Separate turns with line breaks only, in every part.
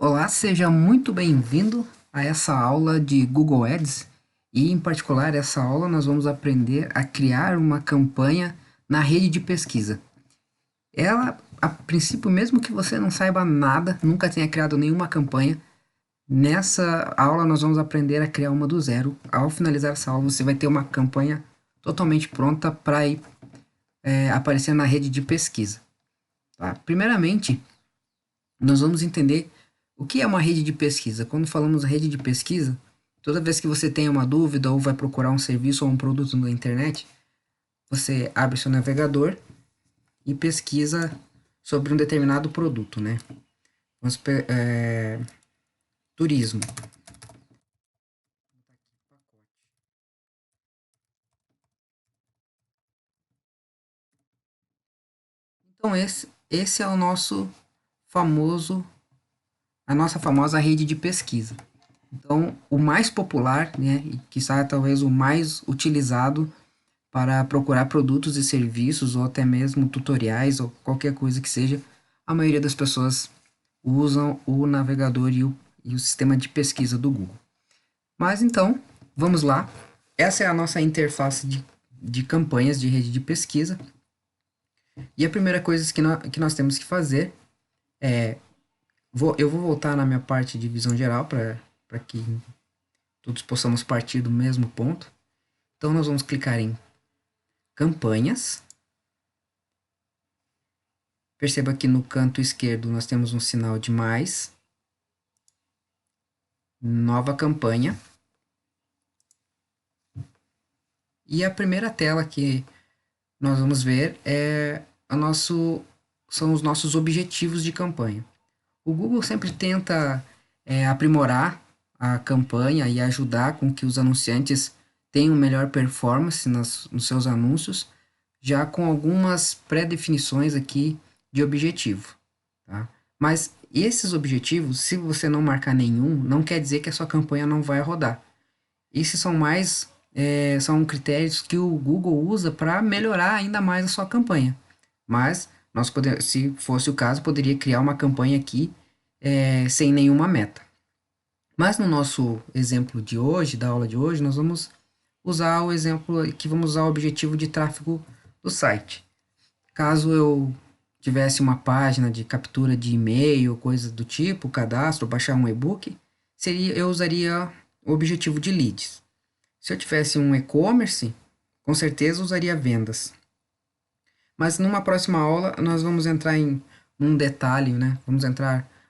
Olá, seja muito bem-vindo a essa aula de Google Ads e, em particular, essa aula nós vamos aprender a criar uma campanha na rede de pesquisa. Ela, a princípio, mesmo que você não saiba nada, nunca tenha criado nenhuma campanha, nessa aula nós vamos aprender a criar uma do zero. Ao finalizar essa aula, você vai ter uma campanha totalmente pronta para ir aparecer na rede de pesquisa. Tá? Primeiramente, nós vamos entender o que é uma rede de pesquisa. Quando falamos rede de pesquisa, toda vez que você tem uma dúvida ou vai procurar um serviço ou um produto na internet, você abre seu navegador e pesquisa sobre um determinado produto, né? Turismo. Então esse é o nosso famoso, a nossa famosa rede de pesquisa. Então, o mais popular, né, e quiçá talvez o mais utilizado para procurar produtos e serviços, ou até mesmo tutoriais, ou qualquer coisa que seja, a maioria das pessoas usam o navegador e o sistema de pesquisa do Google. Mas então, vamos lá. Essa é a nossa interface de campanhas de rede de pesquisa. E a primeira coisa que nós temos que fazer é. Eu vou voltar na minha parte de visão geral para que todos possamos partir do mesmo ponto. Então, nós vamos clicar em campanhas. Perceba que no canto esquerdo nós temos um sinal de mais, nova campanha. E a primeira tela que nós vamos ver são os nossos objetivos de campanha. O Google sempre tenta aprimorar a campanha e ajudar com que os anunciantes tenham melhor performance nos seus anúncios, já com algumas pré-definições aqui de objetivo. Tá? Mas esses objetivos, se você não marcar nenhum, não quer dizer que a sua campanha não vai rodar. Esses são critérios que o Google usa para melhorar ainda mais a sua campanha. Mas se fosse o caso, poderia criar uma campanha aqui sem nenhuma meta. Mas no nosso exemplo de hoje, da aula de hoje, nós vamos usar o exemplo que vamos usar o objetivo de tráfego do site. Caso eu tivesse uma página de captura de e-mail, coisa do tipo, cadastro, baixar um e-book, eu usaria o objetivo de leads. Se eu tivesse um e-commerce, com certeza usaria vendas. Mas numa próxima aula nós vamos entrar em um detalhe, né? Vamos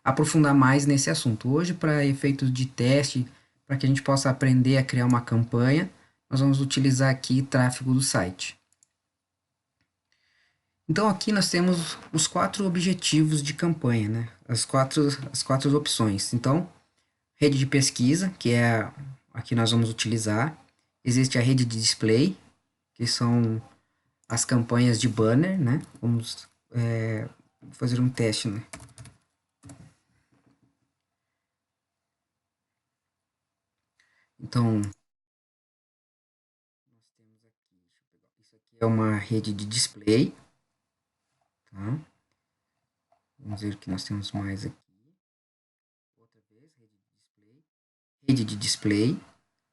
aprofundar mais nesse assunto. Hoje, para efeitos de teste, para que a gente possa aprender a criar uma campanha, nós vamos utilizar aqui tráfego do site. Então aqui nós temos os 4 objetivos de campanha, né? As quatro opções. Então, rede de pesquisa, que é a que nós vamos utilizar. Existe a rede de display, que são as campanhas de banner, né? Vamos fazer um teste, né? Então, nós temos aqui, isso aqui é uma rede de display, tá? Vamos ver o que nós temos mais aqui. Outra vez, rede de display,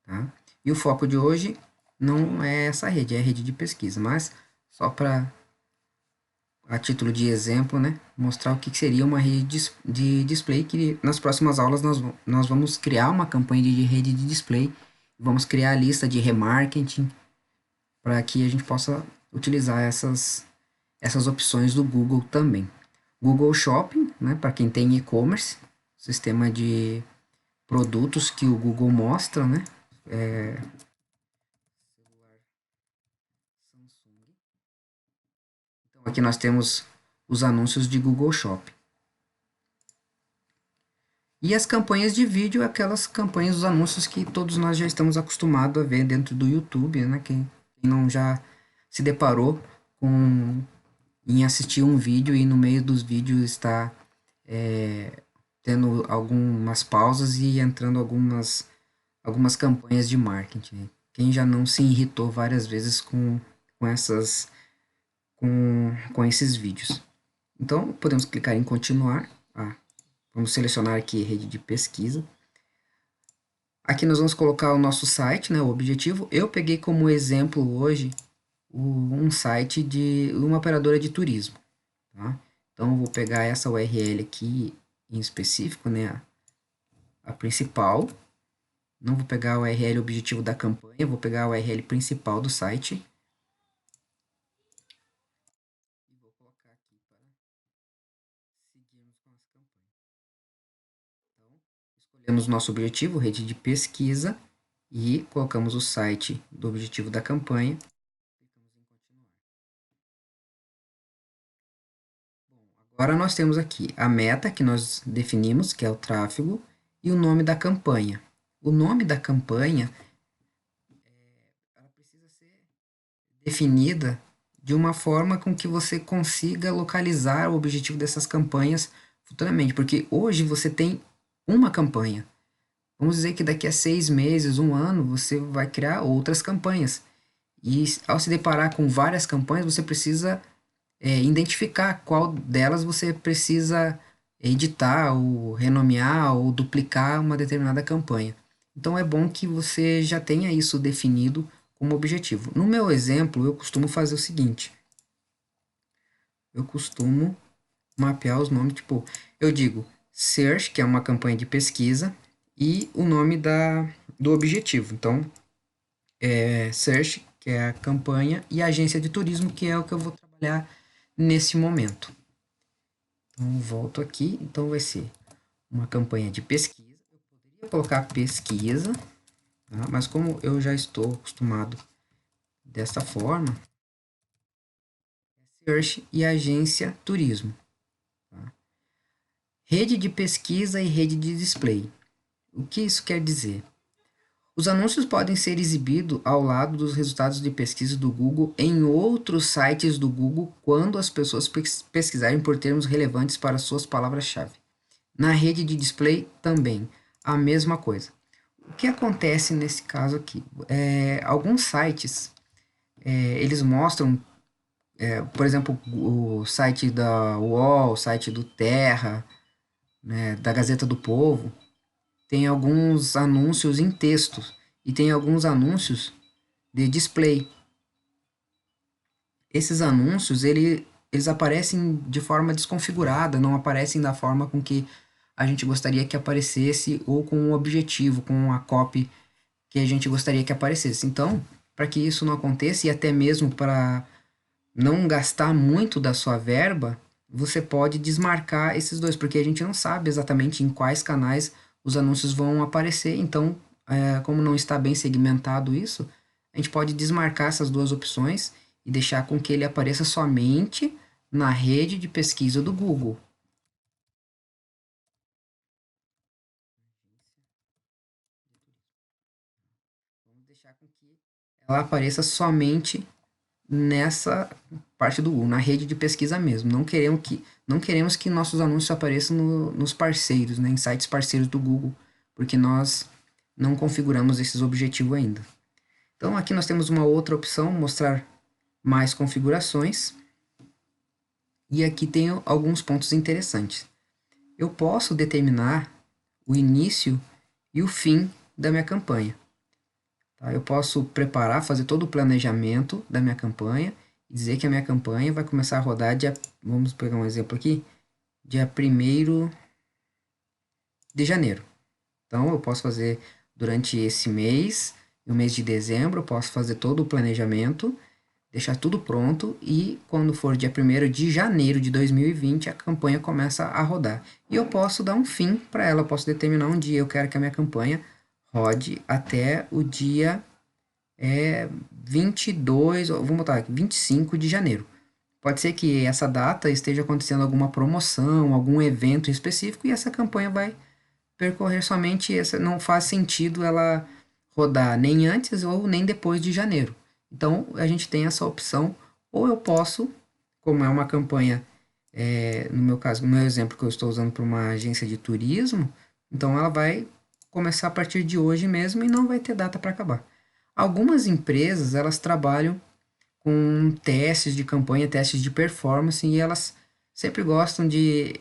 tá? E o foco de hoje não é essa rede, é a rede de pesquisa, mas só para a título de exemplo, né, mostrar o que seria uma rede de display, que nas próximas aulas nós vamos criar uma campanha de rede de display, vamos criar a lista de remarketing, para que a gente possa utilizar essas opções do Google também. Google Shopping, né, para quem tem e-commerce, sistema de produtos que o Google mostra, né, então aqui nós temos os anúncios de Google Shopping. E as campanhas de vídeo, aquelas campanhas, os anúncios que todos nós já estamos acostumados a ver dentro do YouTube, né? Quem não já se deparou em assistir um vídeo e no meio dos vídeos está tendo algumas pausas e entrando algumas campanhas de marketing, né? Quem já não se irritou várias vezes com com esses vídeos. Então, podemos clicar em continuar. Vamos selecionar aqui rede de pesquisa. Aqui nós vamos colocar o nosso site, né, o objetivo. Eu peguei como exemplo hoje um site de uma operadora de turismo. Tá? Então, eu vou pegar essa URL aqui em específico, né, a principal. Não vou pegar a URL objetivo da campanha, vou pegar a URL principal do site. E vou colocar aqui para seguirmos com as campanhas. Então, escolhemos nosso objetivo, rede de pesquisa, e colocamos o site do objetivo da campanha. Clicamos em continuar. Bom, agora nós temos aqui a meta que nós definimos, que é o tráfego, e o nome da campanha. O nome da campanha ela precisa ser definida de uma forma com que você consiga localizar o objetivo dessas campanhas futuramente, porque hoje você tem uma campanha. Vamos dizer que daqui a 6 meses, um ano, você vai criar outras campanhas. E ao se deparar com várias campanhas, você precisa identificar qual delas você precisa editar, ou renomear, ou duplicar uma determinada campanha. Então é bom que você já tenha isso definido como objetivo. No meu exemplo, eu costumo fazer o seguinte: eu costumo mapear os nomes, tipo, eu digo search, que é uma campanha de pesquisa, e o nome do objetivo. Então, search, que é a campanha, e agência de turismo, que é o que eu vou trabalhar nesse momento. Então, volto aqui. Então, vai ser uma campanha de pesquisa. Eu poderia colocar pesquisa, tá? Mas como eu já estou acostumado desta forma, search e agência turismo. Tá? Rede de pesquisa e rede de display. O que isso quer dizer? Os anúncios podem ser exibidos ao lado dos resultados de pesquisa do Google em outros sites do Google quando as pessoas pesquisarem por termos relevantes para suas palavras-chave. Na rede de display também, a mesma coisa. O que acontece nesse caso aqui? Alguns sites, eles mostram, por exemplo, o site da UOL, o site do Terra, né, da Gazeta do Povo, tem alguns anúncios em texto e tem alguns anúncios de display. Esses anúncios, eles aparecem de forma desconfigurada, não aparecem da forma com que a gente gostaria que aparecesse ou com o objetivo, com a copy que a gente gostaria que aparecesse. Então, para que isso não aconteça e até mesmo para não gastar muito da sua verba, você pode desmarcar esses dois, porque a gente não sabe exatamente em quais canais os anúncios vão aparecer. Então, como não está bem segmentado isso, a gente pode desmarcar essas duas opções e deixar com que ele apareça somente na rede de pesquisa do Google. Vamos deixar com que ela apareça somente nessa parte do Google, na rede de pesquisa mesmo. Não queremos que nossos anúncios apareçam nos parceiros, né, em sites parceiros do Google, porque nós não configuramos esses objetivos ainda. Então aqui nós temos uma outra opção, mostrar mais configurações. E aqui tem alguns pontos interessantes. Eu posso determinar o início e o fim da minha campanha. Tá? Eu posso preparar, fazer todo o planejamento da minha campanha e dizer que a minha campanha vai começar a rodar vamos pegar um exemplo aqui, dia 1º de janeiro. Então, eu posso fazer durante esse mês, no mês de dezembro, eu posso fazer todo o planejamento, deixar tudo pronto e quando for dia 1º de janeiro de 2020, a campanha começa a rodar. E eu posso dar um fim para ela, eu posso determinar um dia, eu quero que a minha campanha rode até o dia 22, vamos botar aqui, 25 de janeiro. Pode ser que essa data esteja acontecendo alguma promoção, algum evento específico e essa campanha vai percorrer somente essa. Não faz sentido ela rodar nem antes ou nem depois de janeiro. Então a gente tem essa opção, ou eu posso, como é uma campanha, no meu caso, no meu exemplo que eu estou usando para uma agência de turismo, então ela vai começar a partir de hoje mesmo e não vai ter data para acabar. Algumas empresas, elas trabalham com testes de campanha, testes de performance, e elas sempre gostam de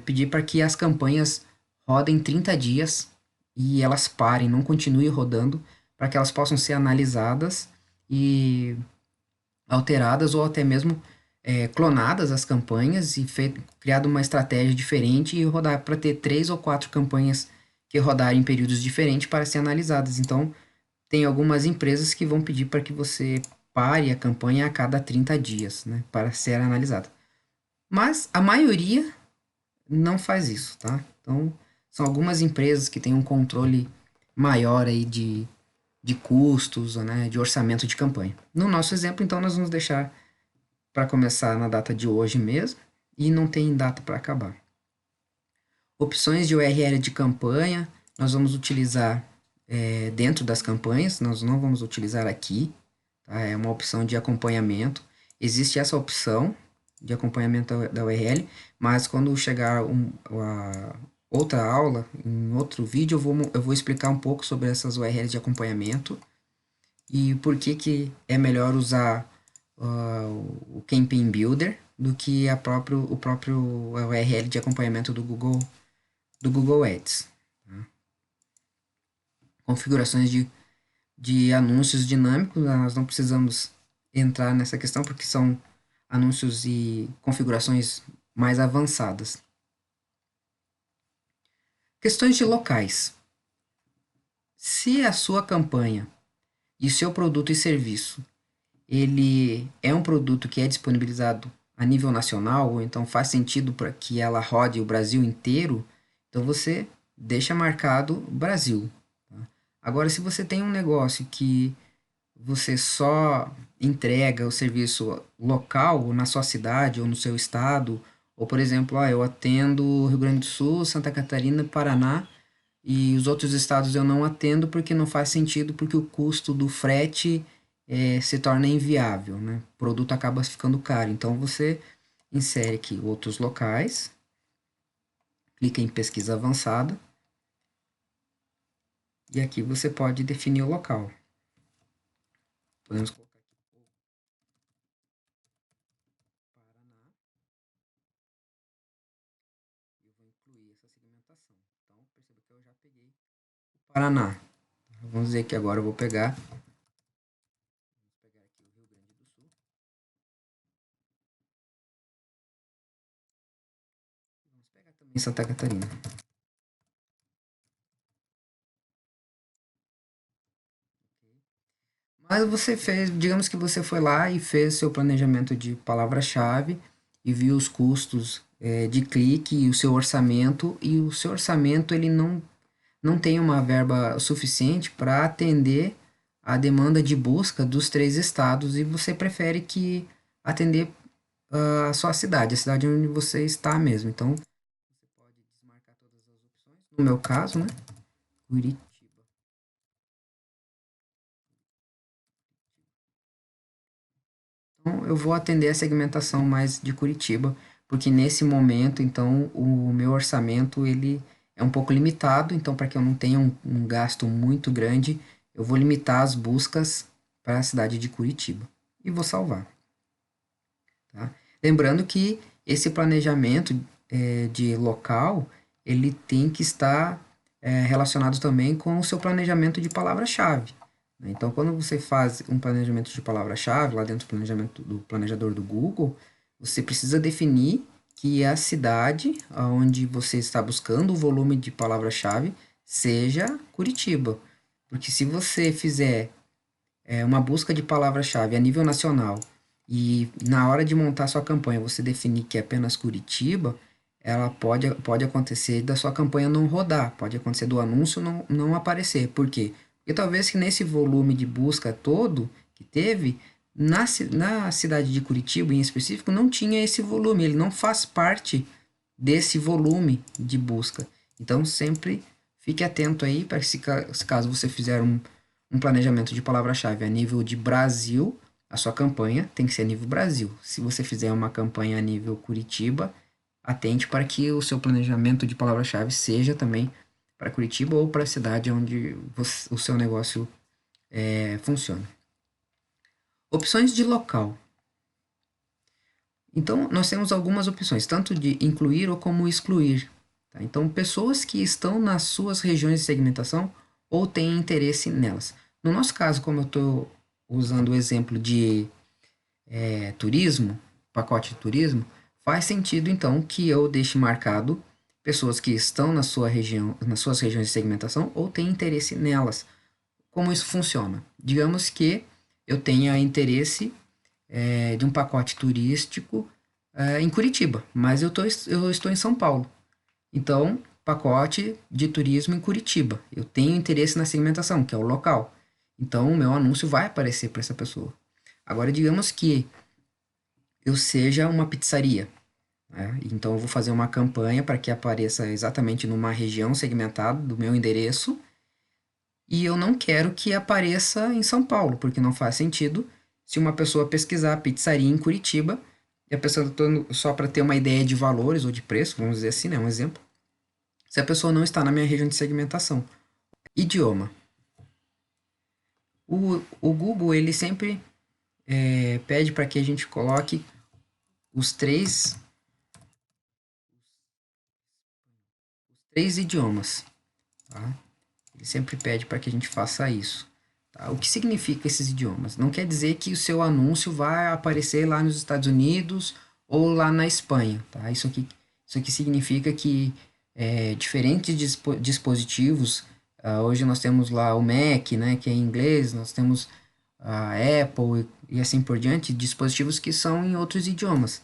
pedir para que as campanhas rodem 30 dias e elas parem, não continuem rodando, para que elas possam ser analisadas e alteradas ou até mesmo clonadas as campanhas e criado uma estratégia diferente e rodar para ter 3 ou 4 campanhas que rodarem em períodos diferentes para ser analisadas. Então, tem algumas empresas que vão pedir para que você pare a campanha a cada 30 dias, né, para ser analisada. Mas a maioria não faz isso, tá? Então, são algumas empresas que têm um controle maior aí de custos, né, de orçamento de campanha. No nosso exemplo, então, nós vamos deixar para começar na data de hoje mesmo e não tem data para acabar. Opções de URL de campanha, nós vamos utilizar dentro das campanhas, nós não vamos utilizar aqui, tá? É uma opção de acompanhamento. Existe essa opção de acompanhamento da URL, mas quando chegar a outra aula, em outro vídeo, eu vou explicar um pouco sobre essas URLs de acompanhamento e por que é melhor usar o Campaign Builder do que o próprio URL de acompanhamento do Google Ads. Tá? Configurações de anúncios dinâmicos, nós não precisamos entrar nessa questão porque são anúncios e configurações mais avançadas. Questões de locais. Se a sua campanha e o seu produto e serviço ele é um produto que é disponibilizado a nível nacional, ou então faz sentido para que ela rode o Brasil inteiro, então você deixa marcado Brasil. Tá? Agora, se você tem um negócio que você só entrega o serviço local na sua cidade ou no seu estado, ou por exemplo, eu atendo Rio Grande do Sul, Santa Catarina, Paraná, e os outros estados eu não atendo porque não faz sentido, porque o custo do frete se torna inviável, né? O produto acaba ficando caro. Então você insere aqui outros locais, clica em pesquisa avançada, e aqui você pode definir o local. Podemos colocar aqui Paraná, e eu vou incluir essa segmentação. Então perceba que eu já peguei o Paraná. Vamos dizer que agora eu vou pegar. Vamos pegar aqui o Rio Grande do Sul. E vamos pegar também Santa Catarina. Mas você fez, digamos que você foi lá e fez seu planejamento de palavra-chave e viu os custos de clique e o seu orçamento ele não tem uma verba suficiente para atender a demanda de busca dos 3 estados e você prefere que atender a sua cidade, a cidade onde você está mesmo. Então, você pode desmarcar todas as opções. No meu caso, né? Curitiba. Então, eu vou atender a segmentação mais de Curitiba, porque nesse momento, então, o meu orçamento ele é um pouco limitado, então para que eu não tenha um gasto muito grande, eu vou limitar as buscas para a cidade de Curitiba e vou salvar. Tá? Lembrando que esse planejamento de local, ele tem que estar relacionado também com o seu planejamento de palavra-chave. Né? Então, quando você faz um planejamento de palavra-chave, lá dentro do planejamento do planejador do Google, você precisa definir que a cidade onde você está buscando o volume de palavra-chave seja Curitiba. Porque se você fizer uma busca de palavra-chave a nível nacional e na hora de montar sua campanha você definir que é apenas Curitiba, ela pode acontecer da sua campanha não rodar, pode acontecer do anúncio não aparecer. Por quê? Porque talvez que nesse volume de busca todo que teve, na cidade de Curitiba em específico, não tinha esse volume, ele não faz parte desse volume de busca. Então sempre fique atento aí para que se caso você fizer um planejamento de palavra-chave a nível de Brasil, a sua campanha tem que ser a nível Brasil. Se você fizer uma campanha a nível Curitiba, atente para que o seu planejamento de palavra-chave seja também para Curitiba ou para a cidade onde o seu negócio funciona. Opções de local. Então, nós temos algumas opções, tanto de incluir ou como excluir. Tá? Então, pessoas que estão nas suas regiões de segmentação ou têm interesse nelas. No nosso caso, como eu estou usando o exemplo de turismo, pacote de turismo, faz sentido então que eu deixe marcado pessoas que estão na sua região, nas suas regiões de segmentação ou têm interesse nelas. Como isso funciona? Digamos que eu tenha interesse de um pacote turístico em Curitiba, mas eu estou em São Paulo. Então, pacote de turismo em Curitiba. Eu tenho interesse na segmentação, que é o local. Então, o meu anúncio vai aparecer para essa pessoa. Agora, digamos que eu seja uma pizzaria, né? Então, eu vou fazer uma campanha para que apareça exatamente numa região segmentada do meu endereço. E eu não quero que apareça em São Paulo, porque não faz sentido se uma pessoa pesquisar pizzaria em Curitiba, e a pessoa, só para ter uma ideia de valores ou de preço, vamos dizer assim, né, um exemplo, se a pessoa não está na minha região de segmentação. Idioma. O Google, ele sempre pede para que a gente coloque os três idiomas, tá? Ele sempre pede para que a gente faça isso. Tá? O que significa esses idiomas? Não quer dizer que o seu anúncio vai aparecer lá nos Estados Unidos ou lá na Espanha. Tá? Isso aqui significa que diferentes dispositivos, hoje nós temos lá o Mac, né, que é em inglês, nós temos a Apple e assim por diante, dispositivos que são em outros idiomas.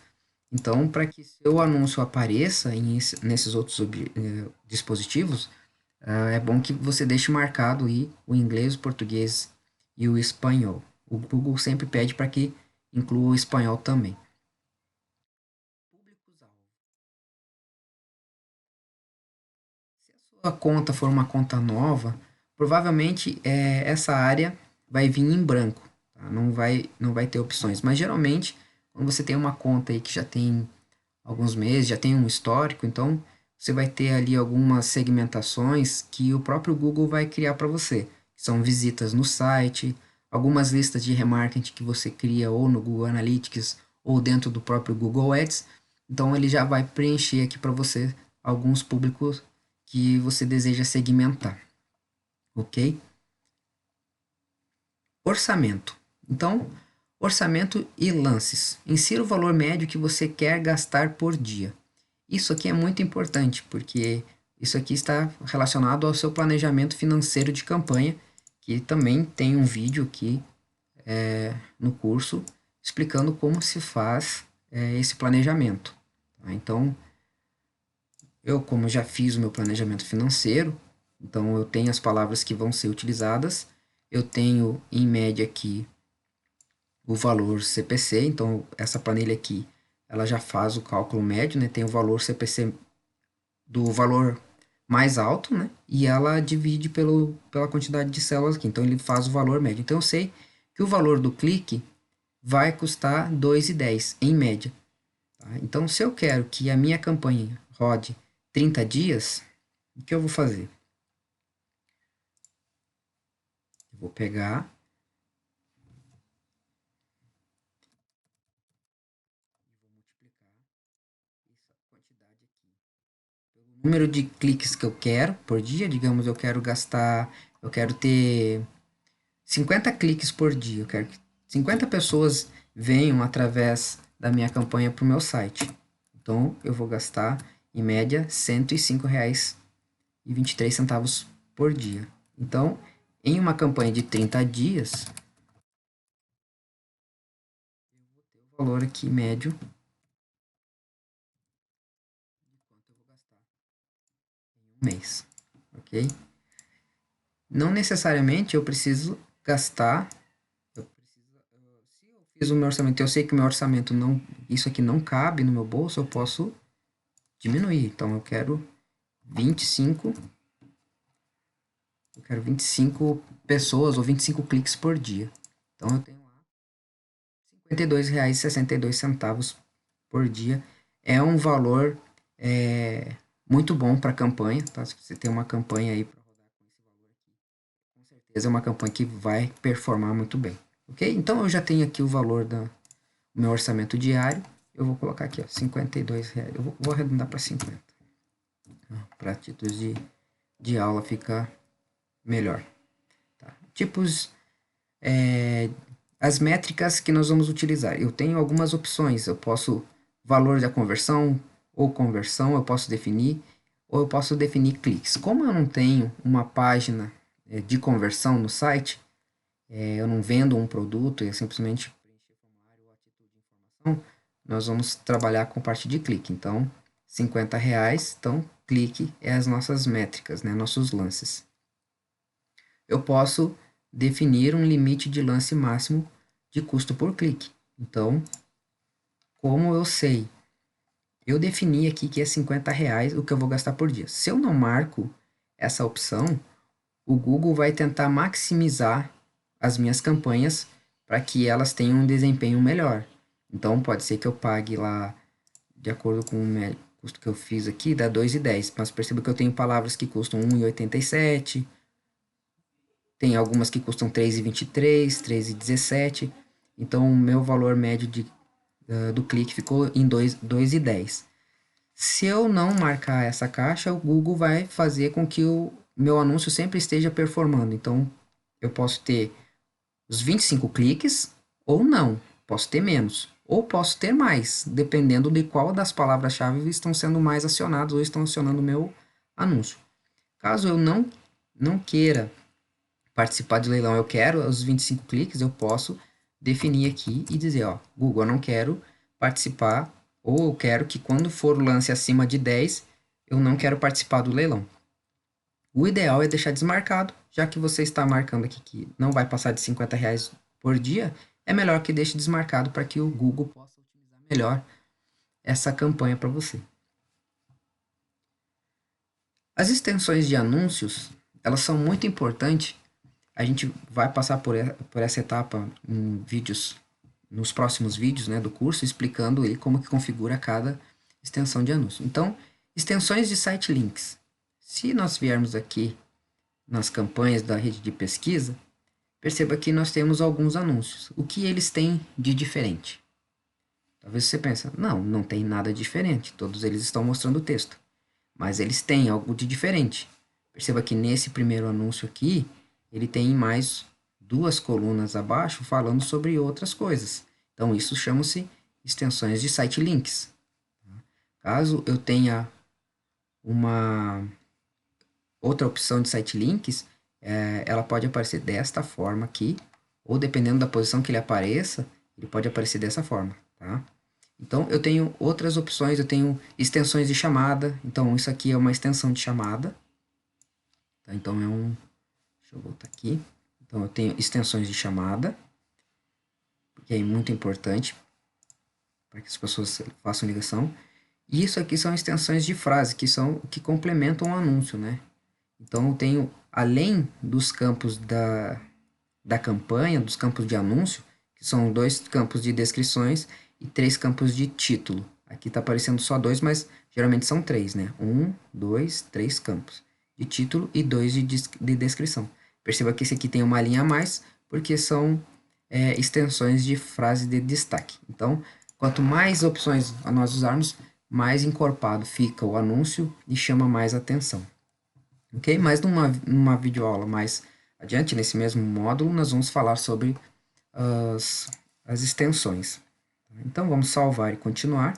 Então, para que seu anúncio apareça nesses outros dispositivos, é bom que você deixe marcado aí o inglês, o português e o espanhol. O Google sempre pede para que inclua o espanhol também. Públicos-alvo. Se a sua conta for uma conta nova, provavelmente essa área vai vir em branco, tá? Não vai ter opções. Mas geralmente, quando você tem uma conta aí que já tem alguns meses, já tem um histórico, então você vai ter ali algumas segmentações que o próprio Google vai criar para você. São visitas no site, algumas listas de remarketing que você cria ou no Google Analytics ou dentro do próprio Google Ads. Então ele já vai preencher aqui para você alguns públicos que você deseja segmentar, ok? Orçamento. Então, orçamento e lances. Insira o valor médio que você quer gastar por dia. Isso aqui é muito importante, porque isso aqui está relacionado ao seu planejamento financeiro de campanha, que também tem um vídeo aqui no curso explicando como se faz esse planejamento. Tá? Então, eu, como já fiz o meu planejamento financeiro, então eu tenho as palavras que vão ser utilizadas, eu tenho em média aqui o valor CPC, então essa planilha aqui ela já faz o cálculo médio, né? Tem o valor CPC do valor mais alto, né? E ela divide pela quantidade de células aqui. Então ele faz o valor médio. Então eu sei que o valor do clique vai custar 2,10 em média. Tá? Então se eu quero que a minha campanha rode 30 dias, o que eu vou fazer? Eu vou pegar, vou multiplicar essa quantidade aqui pelo número de cliques que eu quero por dia. Digamos, eu quero ter 50 cliques por dia. Eu quero que 50 pessoas venham através da minha campanha para o meu site. Então, eu vou gastar, em média, R$ 105,23 por dia. Então, em uma campanha de 30 dias, o valor aqui médio de quanto eu vou gastar em um mês. Ok? Não necessariamente eu preciso gastar. Se eu fiz o meu orçamento, eu sei que o meu orçamento não, isso aqui não cabe no meu bolso, eu posso diminuir. Então eu quero 25 pessoas ou 25 cliques por dia. Então eu tenho lá R$ 52,62 por dia. É um valor muito bom para campanha, tá? Se você tem uma campanha aí para rodar com esse valor aqui, com certeza é uma campanha que vai performar muito bem. Ok? Então eu já tenho aqui o valor do meu orçamento diário. eu vou colocar aqui, ó, R$ 52. Vou arredondar para 50. Para títulos de aula ficar melhor. Tá? Tipos, as métricas que nós vamos utilizar. Eu tenho algumas opções. Eu posso valor da conversão, eu posso definir, ou eu posso definir cliques. Como eu não tenho uma página de conversão no site, eu não vendo um produto, eu simplesmente preencher formulário ou a título de informação, nós vamos trabalhar com parte de clique. Então, R$ 50, então clique é as nossas métricas, né, nossos lances. Eu posso definir um limite de lance máximo de custo por clique. Então, como eu sei, eu defini aqui que é R$ 50 o que eu vou gastar por dia. Se eu não marco essa opção, o Google vai tentar maximizar as minhas campanhas para que elas tenham um desempenho melhor. Então, pode ser que eu pague lá, de acordo com o custo que eu fiz aqui, dá 2,10. Mas perceba que eu tenho palavras que custam 1,87. Tem algumas que custam 3,23, 3,17. Então, o meu valor médio do clique ficou em 2,10. Se eu não marcar essa caixa, o Google vai fazer com que o meu anúncio sempre esteja performando. Então, eu posso ter os 25 cliques ou não. Posso ter menos. Ou posso ter mais, dependendo de qual das palavras-chave estão sendo mais acionadas ou estão acionando o meu anúncio. Caso eu não queira participar do leilão, eu quero os 25 cliques, eu posso definir aqui e dizer, ó, Google, eu não quero participar, ou eu quero que quando for o lance acima de 10, eu não quero participar do leilão. O ideal é deixar desmarcado, já que você está marcando aqui que não vai passar de R$ 50 por dia, é melhor que deixe desmarcado para que o Google possa utilizar melhor essa campanha para você. As extensões de anúncios, elas são muito importantes. A gente vai passar por essa etapa em vídeos, nos próximos vídeos, né, do curso, explicando aí como que configura cada extensão de anúncio. Então, extensões de site links. Se nós viermos aqui nas campanhas da rede de pesquisa, perceba que nós temos alguns anúncios. O que eles têm de diferente? Talvez você pense, não tem nada diferente, todos eles estão mostrando o texto. Mas eles têm algo de diferente. Perceba que nesse primeiro anúncio aqui, ele tem mais duas colunas abaixo falando sobre outras coisas. Então, isso chama-se extensões de site links. Caso eu tenha uma outra opção de site links, ela pode aparecer desta forma aqui, ou dependendo da posição que ele apareça, ele pode aparecer dessa forma, tá? Então, eu tenho outras opções, eu tenho extensões de chamada. Então, isso aqui é uma extensão de chamada. Tá? Então, deixa eu voltar aqui. Então, eu tenho extensões de chamada, que é muito importante para que as pessoas façam ligação. E isso aqui são extensões de frase, que complementam o anúncio, né? Então, eu tenho, além dos campos da campanha, dos campos de anúncio, que são 2 campos de descrições e 3 campos de título. Aqui está aparecendo só 2, mas geralmente são 3, né? 1, 2, 3 campos de título e 2 de descrição. Perceba que esse aqui tem uma linha a mais, porque são extensões de frase de destaque. Então, quanto mais opções nós usarmos, mais encorpado fica o anúncio e chama mais atenção. Ok? Mas numa videoaula mais adiante, nesse mesmo módulo, nós vamos falar sobre as extensões. Então, vamos salvar e continuar.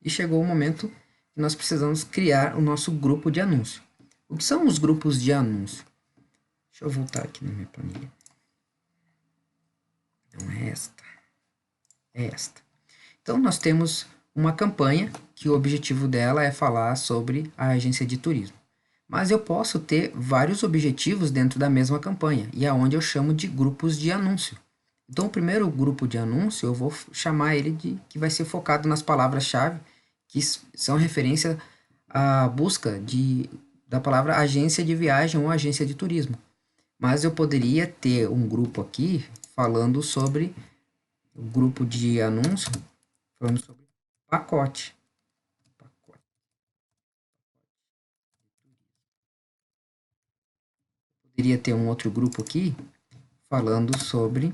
E chegou o momento que nós precisamos criar o nosso grupo de anúncio. O que são os grupos de anúncio? Deixa eu voltar aqui na minha planilha. Não é esta. É esta. Então, nós temos uma campanha que o objetivo dela é falar sobre a agência de turismo. Mas eu posso ter vários objetivos dentro da mesma campanha, e é onde eu chamo de grupos de anúncio. Então, o primeiro grupo de anúncio, eu vou chamar ele de que vai ser focado nas palavras-chave, que são referência à busca da palavra agência de viagem ou agência de turismo. Mas eu poderia ter um grupo aqui falando sobre o grupo de anúncio, falando sobre pacote. Poderia ter um outro grupo aqui falando sobre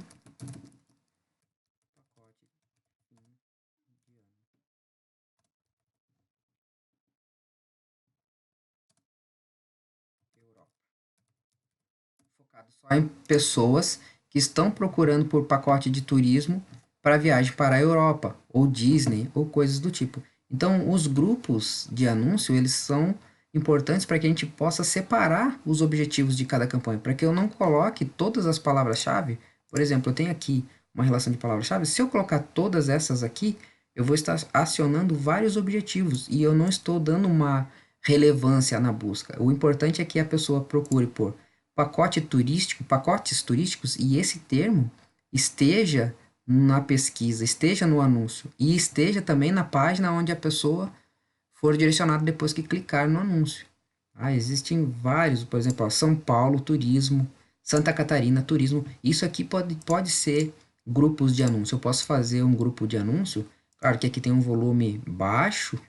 focado só em pessoas que estão procurando por pacote de turismo para viagem para a Europa, ou Disney, ou coisas do tipo. Então, os grupos de anúncio, eles são importantes para que a gente possa separar os objetivos de cada campanha, para que eu não coloque todas as palavras-chave. Por exemplo, eu tenho aqui uma relação de palavras-chave. Se eu colocar todas essas aqui, eu vou estar acionando vários objetivos e eu não estou dando uma relevância na busca. O importante é que a pessoa procure por pacote turístico, pacotes turísticos, e esse termo esteja na pesquisa, esteja no anúncio e esteja também na página onde a pessoa for direcionada depois que clicar no anúncio. Existem vários, por exemplo, São Paulo, turismo, Santa Catarina, turismo. Isso aqui pode ser grupos de anúncio. Eu posso fazer um grupo de anúncio, claro que aqui tem um volume baixo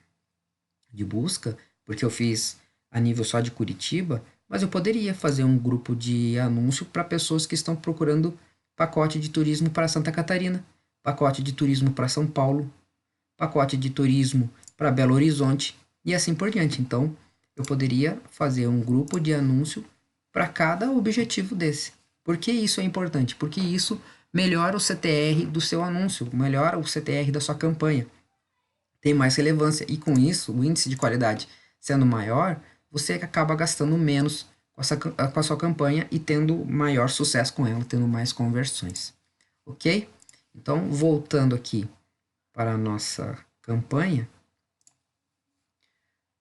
de busca, porque eu fiz a nível só de Curitiba, mas eu poderia fazer um grupo de anúncio para pessoas que estão procurando pacote de turismo para Santa Catarina, pacote de turismo para São Paulo, pacote de turismo para Belo Horizonte e assim por diante. Então, eu poderia fazer um grupo de anúncio para cada objetivo desse. Por que isso é importante? Porque isso melhora o CTR do seu anúncio, melhora o CTR da sua campanha, tem mais relevância. E com isso, o índice de qualidade sendo maior, você acaba gastando menos com a sua campanha e tendo maior sucesso com ela, tendo mais conversões. Ok? Então, voltando aqui para a nossa campanha,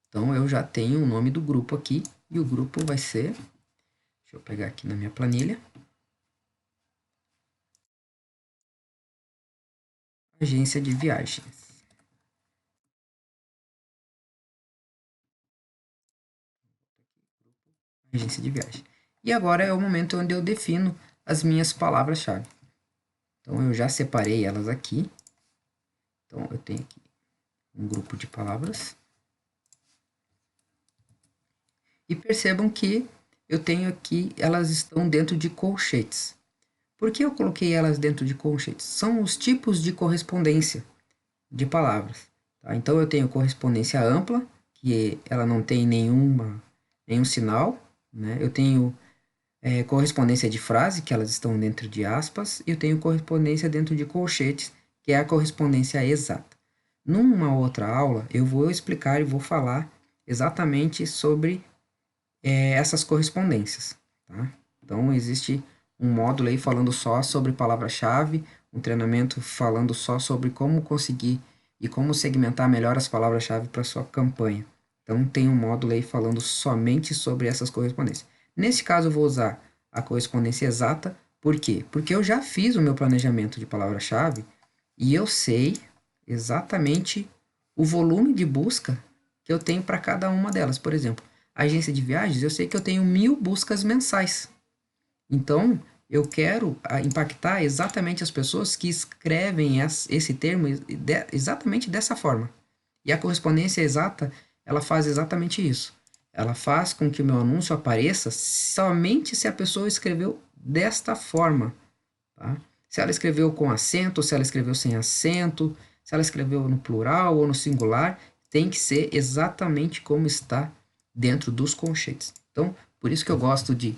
então eu já tenho o nome do grupo aqui, e o grupo vai ser, deixa eu pegar aqui na minha planilha, agência de viagens. Agência de viagem. E agora é o momento onde eu defino as minhas palavras-chave. Então eu já separei elas aqui. Então eu tenho aqui um grupo de palavras. E percebam que eu tenho aqui, elas estão dentro de colchetes. Por que eu coloquei elas dentro de colchetes? São os tipos de correspondência de palavras. Tá? Então eu tenho correspondência ampla, que ela não tem nenhum sinal. Né? Eu tenho correspondência de frase, que elas estão dentro de aspas. E eu tenho correspondência dentro de colchetes, que é a correspondência exata. Numa outra aula, eu vou explicar e vou falar exatamente sobre essas correspondências. Tá? Então, existe um módulo aí falando só sobre palavra-chave, um treinamento falando só sobre como conseguir e como segmentar melhor as palavras-chave para sua campanha. Então, tem um módulo aí falando somente sobre essas correspondências. Nesse caso, eu vou usar a correspondência exata. Por quê? Porque eu já fiz o meu planejamento de palavra-chave e eu sei exatamente o volume de busca que eu tenho para cada uma delas. Por exemplo, a agência de viagens, eu sei que eu tenho 1.000 buscas mensais. Então, eu quero impactar exatamente as pessoas que escrevem esse termo exatamente dessa forma. E a correspondência exata, ela faz exatamente isso. Ela faz com que o meu anúncio apareça somente se a pessoa escreveu desta forma. Tá? Se ela escreveu com acento, se ela escreveu sem acento, se ela escreveu no plural ou no singular, tem que ser exatamente como está dentro dos colchetes. Então, por isso que eu gosto de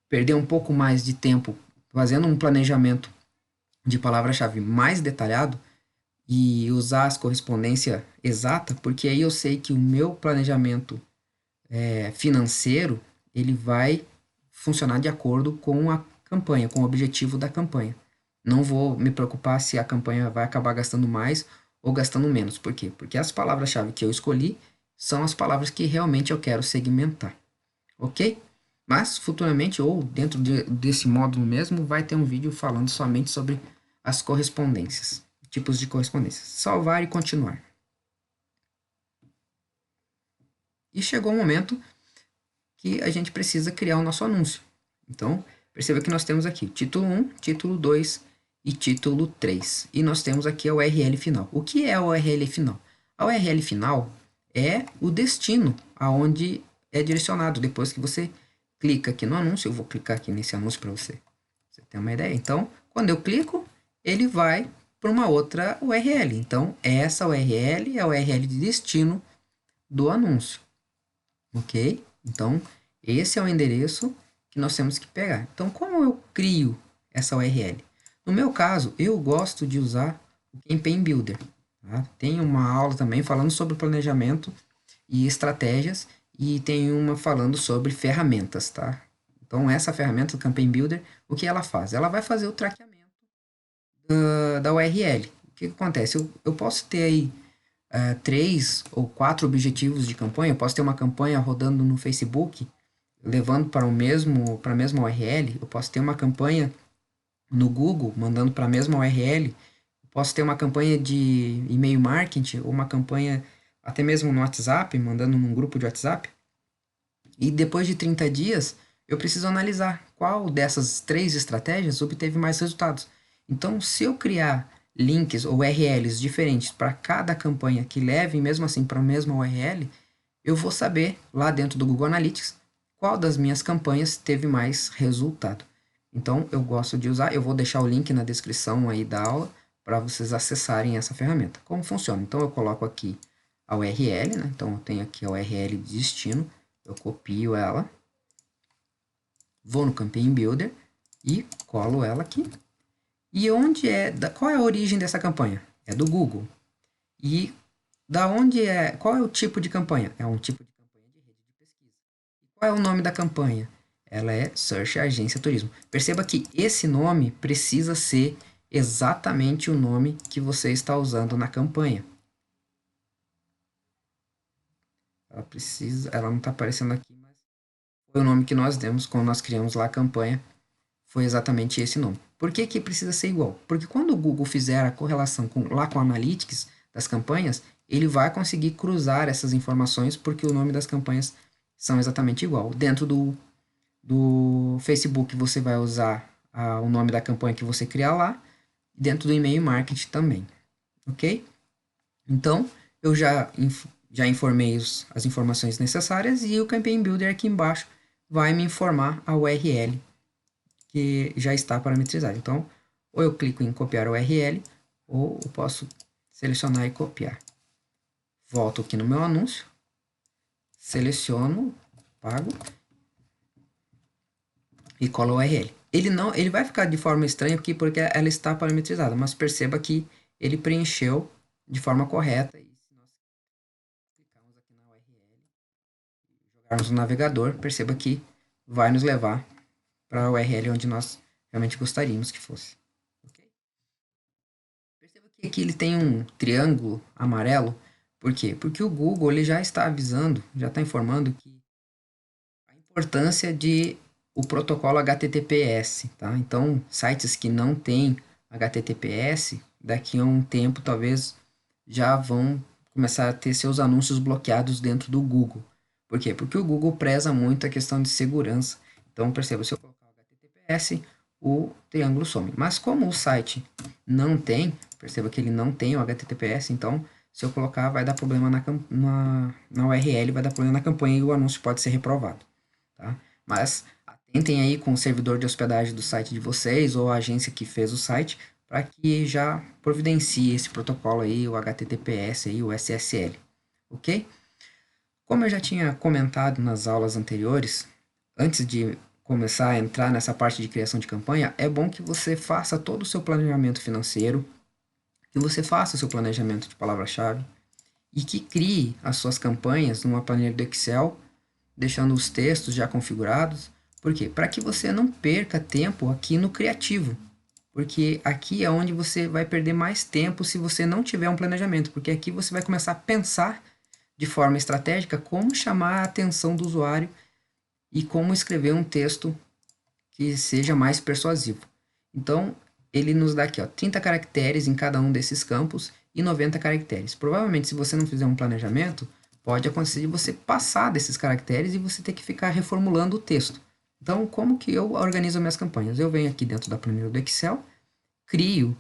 perder um pouco mais de tempo fazendo um planejamento de palavra-chave mais detalhado e usar as correspondência exata, porque aí eu sei que o meu planejamento financeiro ele vai funcionar de acordo com a campanha, com o objetivo da campanha. Não vou me preocupar se a campanha vai acabar gastando mais ou gastando menos. Por quê? Porque as palavras-chave que eu escolhi são as palavras que realmente eu quero segmentar. Ok? Mas futuramente, ou dentro desse módulo mesmo, vai ter um vídeo falando somente sobre as correspondências, tipos de correspondências. Salvar e continuar. E chegou o momento que a gente precisa criar o nosso anúncio. Então, perceba que nós temos aqui título 1, título 2 e título 3. E nós temos aqui a URL final. O que é a URL final? A URL final é o destino aonde é direcionado depois que você clica aqui no anúncio. Eu vou clicar aqui nesse anúncio para você ter uma ideia. Então, quando eu clico, ele vai para uma outra URL. Então, essa URL é a URL de destino do anúncio, ok? Então, esse é o endereço que nós temos que pegar. Então, como eu crio essa URL? No meu caso, eu gosto de usar o Campaign Builder. Tá? Tem uma aula também falando sobre planejamento e estratégias, e tem uma falando sobre ferramentas, tá? Então, essa ferramenta do Campaign Builder, o que ela faz? Ela vai fazer o traqueamento da URL. O que acontece? Eu posso ter aí 3 ou 4 objetivos de campanha. Eu posso ter uma campanha rodando no Facebook, levando para a mesma URL. Eu posso ter uma campanha no Google, mandando para a mesma URL. Eu posso ter uma campanha de e-mail marketing, ou uma campanha até mesmo no WhatsApp, mandando num grupo de WhatsApp. E depois de 30 dias, eu preciso analisar qual dessas 3 estratégias obteve mais resultados. Então, se eu criar links ou URLs diferentes para cada campanha que leve mesmo assim para a mesma URL, eu vou saber lá dentro do Google Analytics qual das minhas campanhas teve mais resultado. Então, eu gosto de usar, eu vou deixar o link na descrição aí da aula para vocês acessarem essa ferramenta. Como funciona? Então, eu coloco aqui a URL, né? Então, eu tenho aqui a URL de destino, eu copio ela, vou no Campaign Builder e colo ela aqui. E qual é a origem dessa campanha? É do Google. E qual é o tipo de campanha? É um tipo de campanha de rede de pesquisa. E qual é o nome da campanha? Ela é Search Agência Turismo. Perceba que esse nome precisa ser exatamente o nome que você está usando na campanha. Ela não está aparecendo aqui, mas foi o nome que nós demos quando nós criamos lá a campanha. Foi exatamente esse nome. Por que que precisa ser igual? Porque quando o Google fizer a correlação lá com o Analytics das campanhas, ele vai conseguir cruzar essas informações porque o nome das campanhas são exatamente igual. Dentro do Facebook você vai usar o nome da campanha que você criar lá, dentro do e-mail marketing também, ok? Então, eu já informei as informações necessárias e o Campaign Builder aqui embaixo vai me informar a URL que já está parametrizado. Então, ou eu clico em copiar a URL, ou eu posso selecionar e copiar. Volto aqui no meu anúncio, seleciono, pago e colo a URL. Ele vai ficar de forma estranha aqui porque ela está parametrizada, mas perceba que ele preencheu de forma correta. E se nós clicarmos aqui na URL e jogarmos no navegador, perceba que vai nos levar para a URL onde nós realmente gostaríamos que fosse. Okay? Perceba que aqui ele tem um triângulo amarelo. Por quê? Porque o Google ele já está avisando, já está informando que a importância de o protocolo HTTPS, tá? Então, sites que não têm HTTPS, daqui a um tempo talvez já vão começar a ter seus anúncios bloqueados dentro do Google. Por quê? Porque o Google preza muito a questão de segurança. Então, perceba, se eu colocar o HTTPS, o triângulo some. Mas como o site não tem, perceba que ele não tem o HTTPS, então se eu colocar vai dar problema na URL, vai dar problema na campanha e o anúncio pode ser reprovado. Tá? Mas atentem aí com o servidor de hospedagem do site de vocês ou a agência que fez o site para que já providencie esse protocolo aí, o HTTPS aí, o SSL, ok? Como eu já tinha comentado nas aulas anteriores, antes de começar a entrar nessa parte de criação de campanha, é bom que você faça todo o seu planejamento financeiro, que você faça o seu planejamento de palavra-chave e que crie as suas campanhas numa planilha do Excel, deixando os textos já configurados. Por quê? Para que você não perca tempo aqui no criativo. Porque aqui é onde você vai perder mais tempo se você não tiver um planejamento. Porque aqui você vai começar a pensar de forma estratégica como chamar a atenção do usuário e como escrever um texto que seja mais persuasivo. Então, ele nos dá aqui 30 caracteres em cada um desses campos e 90 caracteres. Provavelmente, se você não fizer um planejamento, pode acontecer de você passar desses caracteres e você ter que ficar reformulando o texto. Então, como que eu organizo minhas campanhas? Eu venho aqui dentro da planilha do Excel, crio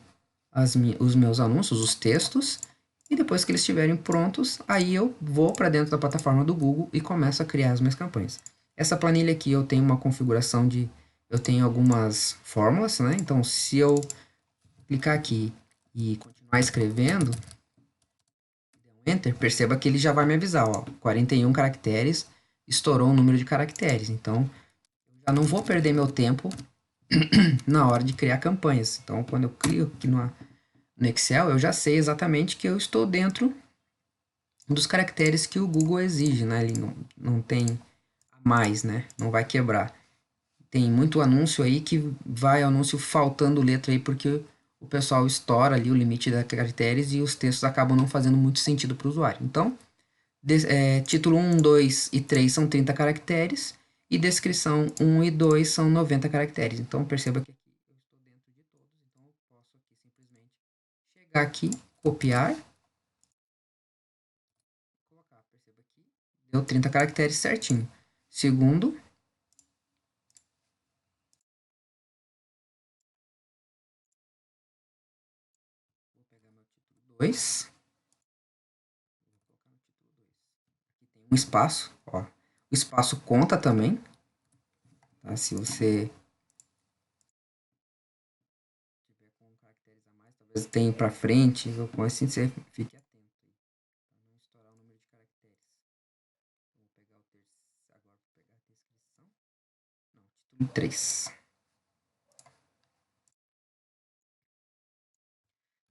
os meus anúncios, os textos, e depois que eles estiverem prontos, aí eu vou para dentro da plataforma do Google e começo a criar as minhas campanhas. Essa planilha aqui eu tenho uma configuração eu tenho algumas fórmulas, né? Então, se eu clicar aqui e continuar escrevendo, Enter, perceba que ele já vai me avisar, ó, 41 caracteres, estourou o número de caracteres. Então, já não vou perder meu tempo na hora de criar campanhas. Então, quando eu clico aqui no Excel, eu já sei exatamente que eu estou dentro dos caracteres que o Google exige, né? Ele não tem mais, né? Não vai quebrar. Tem muito anúncio aí que vai anúncio faltando letra aí porque o pessoal estoura ali o limite de caracteres e os textos acabam não fazendo muito sentido para o usuário. Então, título 1, 2 e 3 são 30 caracteres e descrição 1 e 2 são 90 caracteres. Então, perceba que aqui eu estou dentro de todos. Então, eu posso aqui simplesmente chegar aqui, copiar, colocar. Perceba aqui, deu 30 caracteres certinho. Segundo, vou pegar meu título 2. Aqui tem um espaço, ó. O espaço conta também, tá? Se você tiver com caracteres a mais, talvez tenha para frente, ou com assim, você fique atento aí, para não estourar o número de caracteres. Vou pegar o terceiro, agora vou pegar a descrição. Não, título 3.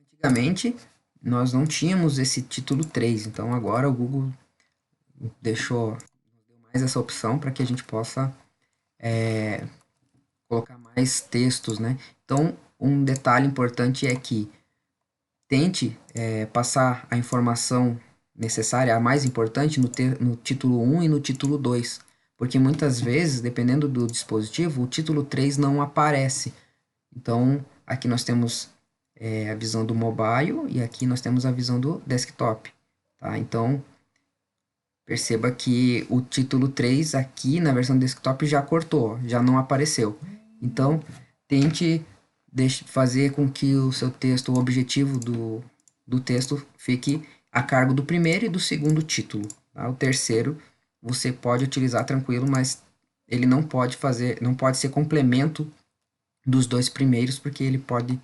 Antigamente, nós não tínhamos esse título 3, então agora o Google deu mais essa opção para que a gente possa colocar mais textos, né? Então, um detalhe importante é que tente passar a informação necessária, a mais importante, no título 1 e no título 2, porque muitas vezes, dependendo do dispositivo, o título 3 não aparece. Então, aqui nós temos a visão do mobile e aqui nós temos a visão do desktop. Tá? Então, perceba que o título 3 aqui na versão desktop já cortou, já não apareceu. Então, tente fazer com que o seu texto, o objetivo do texto fique a cargo do primeiro e do segundo título. Tá? O terceiro você pode utilizar tranquilo, mas ele não pode ser complemento dos dois primeiros, porque ele pode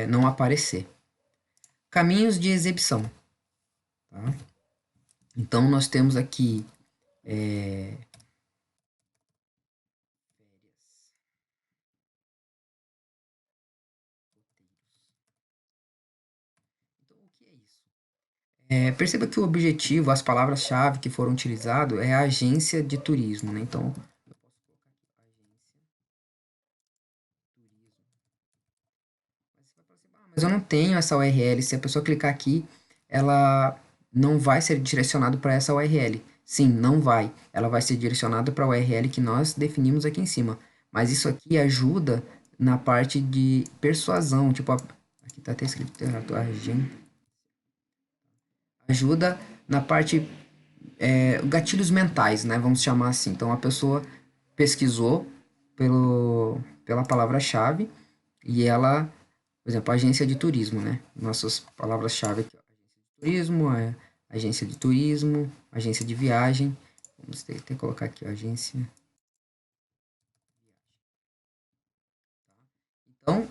não aparecer. Caminhos de exibição. Tá? Então, nós temos aqui então, o que é isso? Perceba que o objetivo, as palavras-chave que foram utilizadas é a agência de turismo, né? Então, eu posso colocar aqui, agência de turismo. Mas você vai falar assim, mas eu não tenho essa URL. Se a pessoa clicar aqui, ela não vai ser direcionado para essa URL. Sim, não vai. Ela vai ser direcionada para a URL que nós definimos aqui em cima. Mas isso aqui ajuda na parte de persuasão. Tipo, aqui está até escrito errado, ajuda na parte gatilhos mentais, né? Vamos chamar assim. Então a pessoa pesquisou pela palavra-chave e ela, por exemplo, agência de turismo, né? Nossas palavras-chave aqui, ó, agência de turismo, agência de turismo, agência de viagem. Vamos ter que colocar aqui, ó, agência. Então,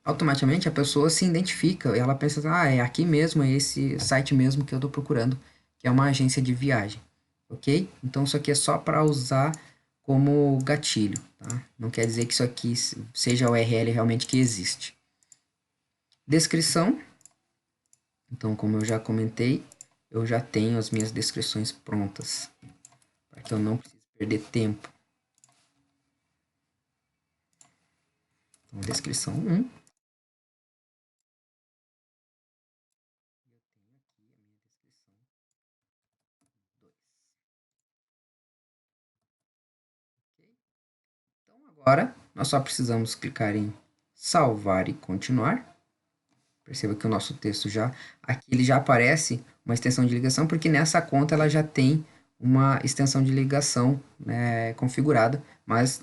automaticamente a pessoa se identifica, ela pensa, ah, é aqui mesmo, é esse site mesmo que eu estou procurando, que é uma agência de viagem, ok? Então isso aqui é só para usar como gatilho, tá? Não quer dizer que isso aqui seja a URL realmente que existe. Descrição, então como eu já comentei, eu já tenho as minhas descrições prontas, para que eu não precise perder tempo. Então, descrição 1. Então agora nós só precisamos clicar em salvar e continuar. Perceba que o nosso texto aqui ele já aparece uma extensão de ligação, porque nessa conta ela já tem uma extensão de ligação, né, configurada, mas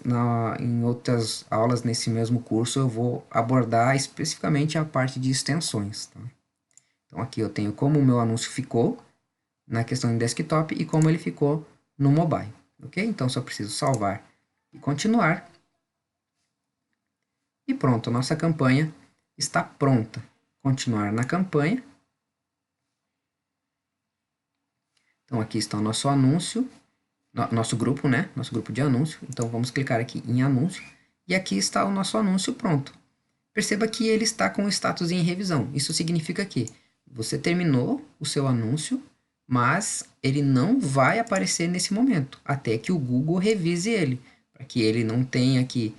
em outras aulas nesse mesmo curso eu vou abordar especificamente a parte de extensões. Tá? Então aqui eu tenho como o meu anúncio ficou na questão de desktop e como ele ficou no mobile. Ok? Então só preciso salvar e continuar. E pronto, a nossa campanha está pronta. Continuar na campanha. Então aqui está o nosso anúncio, nosso grupo, né? Nosso grupo de anúncio. Então vamos clicar aqui em anúncio e aqui está o nosso anúncio pronto. Perceba que ele está com o status em revisão. Isso significa que você terminou o seu anúncio, mas ele não vai aparecer nesse momento, até que o Google revise ele, para que ele não tenha aqui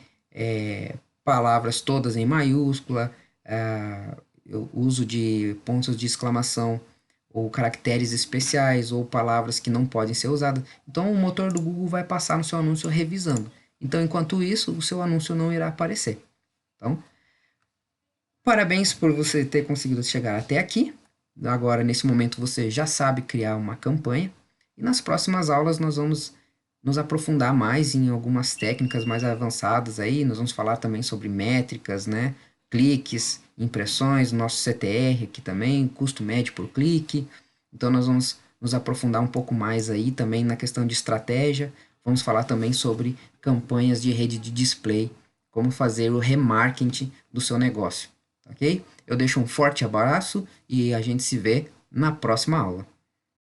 palavras todas em maiúscula, o uso de pontos de exclamação ou caracteres especiais ou palavras que não podem ser usadas. Então o motor do Google vai passar no seu anúncio revisando. Então, enquanto isso, o seu anúncio não irá aparecer. Então, parabéns por você ter conseguido chegar até aqui. Agora, nesse momento, você já sabe criar uma campanha. E nas próximas aulas nós vamos nos aprofundar mais em algumas técnicas mais avançadas aí. Nós vamos falar também sobre métricas, né? Cliques, impressões, nosso CTR aqui também, custo médio por clique. Então nós vamos nos aprofundar um pouco mais aí também na questão de estratégia. Vamos falar também sobre campanhas de rede de display, como fazer o remarketing do seu negócio, ok? Eu deixo um forte abraço e a gente se vê na próxima aula.